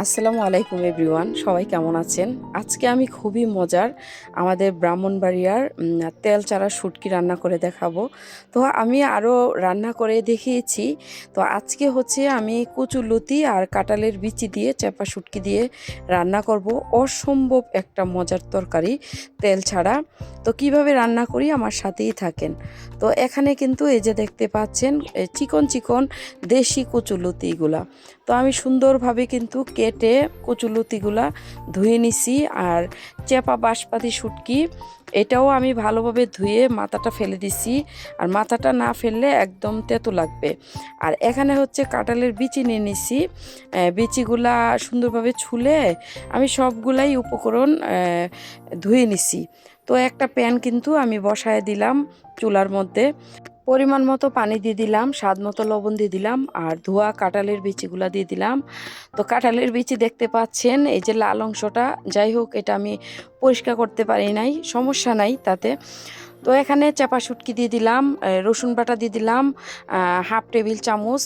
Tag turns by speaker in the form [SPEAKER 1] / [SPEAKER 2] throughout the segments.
[SPEAKER 1] আসসালামু আলাইকুম এভরিওয়ান, সবাই কেমন আছেন? আজকে আমি খুবই মজার আমাদের ব্রাহ্মণবাড়িয়ার তেল চারা শুটকি রান্না করে দেখাবো। তো আমি আরও রান্না করে দেখিয়েছি। তো আজকে হচ্ছে আমি কচুরলতি আর কাঁঠালের বিচি দিয়ে চেপা শুটকি দিয়ে রান্না করব অসম্ভব একটা মজার তরকারি তেল ছাড়া। তো কিভাবে রান্না করি আমার সাথেই থাকেন। তো এখানে কিন্তু এই যে দেখতে পাচ্ছেন চিকন চিকন দেশি কচুরলতিগুলা। তো আমি সুন্দরভাবে কিন্তু কেটে কচুলতিগুলা ধুয়ে নিছি। আর চেপা বাঁশপাতি শুটকি এটাও আমি ভালোভাবে ধুয়ে মাথাটা ফেলে দিছি। আর মাথাটা না ফেললে একদম তেতো লাগবে। আর এখানে হচ্ছে কাঁঠালের বিচি নিয়ে নিছি। বিচিগুলা সুন্দরভাবে ছুলে আমি সবগুলাই উপকরণ ধুয়ে নিছি। তো একটা প্যান কিন্তু আমি বসায় দিলাম চুলার মধ্যে। পরিমাণ মতো পানি দিয়ে দিলাম, স্বাদ মতো লবণ দিয়ে দিলাম, আর ধোয়া কাঁঠালের বিচিগুলা দিয়ে দিলাম। তো কাঁঠালের বিচি দেখতে পাচ্ছেন, এই যে লাল অংশটা, যাই হোক এটা আমি পরিষ্কার করতে পারি নাই, সমস্যা নাই তাতে। তো এখানে চাপা শুটকি দিয়ে দিলাম, রসুন বাটা দিয়ে দিলাম হাফ টেবিল চামচ,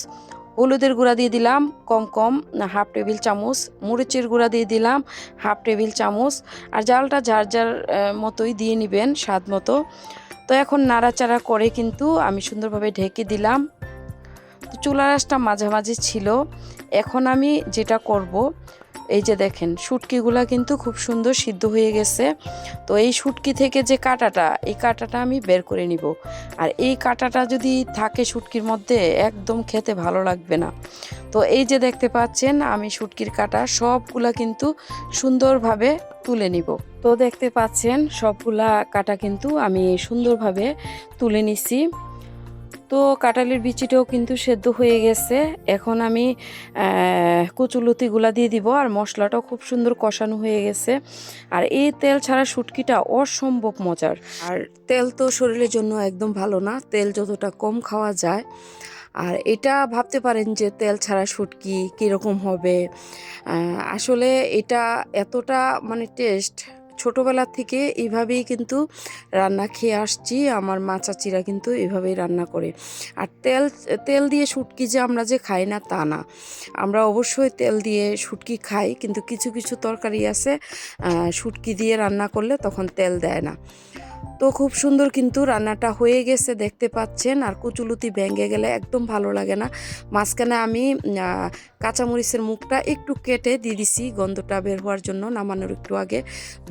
[SPEAKER 1] হলুদের গুঁড়া দিয়ে দিলাম কম কম হাফ টেবিল চামচ, মরিচের গুঁড়া দিয়ে দিলাম হাফ টেবিল চামচ। আর জালটা যার যার মতোই দিয়ে নেবেন স্বাদ মতো। তো এখন নাড়াচাড়া করে কিন্তু আমি সুন্দরভাবে ঢেকে দিলাম। তো চুলা আঁচটা মাঝামাঝি ছিল। এখন আমি যেটা করব, এই যে দেখেন শুটকিগুলা কিন্তু খুব সুন্দর সিদ্ধ হয়ে গেছে। তো এই শুটকি থেকে যে কাঁটাটা, এই কাঁটাটা আমি বের করে নিব। আর এই কাঁটাটা যদি থাকে শুটকির মধ্যে একদম খেতে ভালো লাগবে না। তো এই যে দেখতে পাচ্ছেন আমি শুটকির কাঁটা সবগুলা কিন্তু সুন্দরভাবে তুলে নিব। তো দেখতে পাচ্ছেন সবগুলা কাঁটা কিন্তু আমি সুন্দরভাবে তুলে নিছি। তো কাঁঠালের বিচিটাও কিন্তু সেদ্ধ হয়ে গেছে। এখন আমি কচুলতিগুলা দিয়ে দিব। আর মশলাটাও খুব সুন্দর কষানো হয়ে গেছে। আর এই তেল ছাড়া শুটকিটা অসম্ভব মজার। আর তেল তো শরীরের জন্য একদম ভালো না, তেল যতটা কম খাওয়া যায়। আর এটা ভাবতে পারেন যে তেল ছাড়া শুটকি কীরকম হবে। আসলে এটা এতটা মানে টেস্ট, ছোটোবেলা থেকে এইভাবেই কিন্তু রান্না খেয়ে আসছি। আমার মা চাচিরা কিন্তু এইভাবেই রান্না করে। আর তেল তেল দিয়ে শুটকি যে আমরা যে খাই না তা না, আমরা অবশ্যই তেল দিয়ে শুটকি খাই, কিন্তু কিছু কিছু তরকারি আছে শুটকি দিয়ে রান্না করলে তখন তেল দেয় না। তো খুব সুন্দর কিন্তু রান্নাটা হয়ে গেছে দেখতে পাচ্ছেন। আর কচুলতি ভেঙে গেলে একদম ভালো লাগে না। মাঝখানে আমি কাঁচামরিচের মুখটা একটু কেটে দিয়ে দিছি গন্ধটা বের হওয়ার জন্য, নামানোর একটু আগে।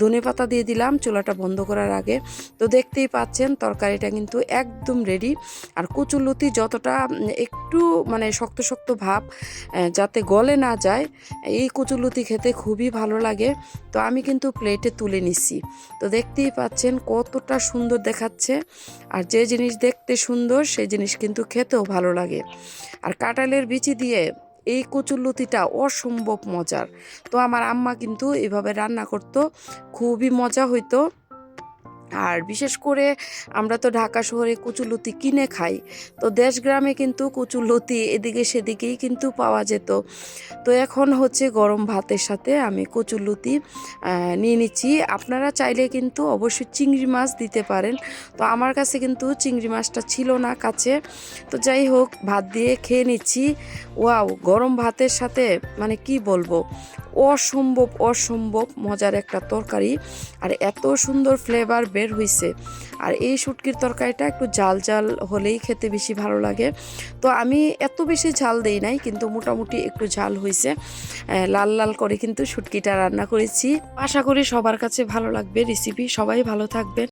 [SPEAKER 1] ধনেপাতা দিয়ে দিলাম চুলাটা বন্ধ করার আগে। তো দেখতেই পাচ্ছেন তরকারিটা কিন্তু একদম রেডি। আর কচুলতি যতটা একটু মানে শক্ত শক্ত ভাব, যাতে গলে না যায়, এই কচুলতি খেতে খুবই ভালো লাগে। তো আমি কিন্তু প্লেটে তুলে নিছি। তো দেখতেই পাচ্ছেন কতটা সুন্দর দেখাচ্ছে। আর যে জিনিস দেখতে সুন্দর সেই জিনিস কিন্তু খেতেও ভালো লাগে। আর কাঁঠালের বিচি দিয়ে এই কচুরলতিটা অসম্ভব মজার। তো আমার আম্মা কিন্তু এভাবে রান্না করতো, খুবই মজা হইতো। আর বিশেষ করে আমরা তো ঢাকা শহরে কচুলতি কিনে খাই। তো দেশ গ্রামে কিন্তু কচুলতি এদিকে সেদিকেই কিন্তু পাওয়া যেত। তো এখন হচ্ছে গরম ভাতের সাথে আমি কচুরলতি নিয়ে নিচ্ছি। আপনারা চাইলে কিন্তু অবশ্যই চিংড়ি মাছ দিতে পারেন। তো আমার কাছে কিন্তু চিংড়ি মাছটা ছিল না কাছে। তো যাই হোক, ভাত দিয়ে খেয়ে নিচ্ছি। ওয়াও, গরম ভাতের সাথে মানে কি বলবো, অসম্ভব অসম্ভব মজার একটা তরকারি। আর এত সুন্দর ফ্লেভার বের হইছে। আর এই শুটকির তরকারিটা একটু ঝাল ঝাল হলেই খেতে বেশি ভালো লাগে। তো আমি এত বেশি ঝাল দেই নাই, কিন্তু মোটামুটি একটু ঝাল হয়েছে। লাল লাল করে কিন্তু শুটকিটা রান্না করেছি। আশা করি সবার কাছে ভালো লাগবে রেসিপি। সবাই ভালো থাকবেন।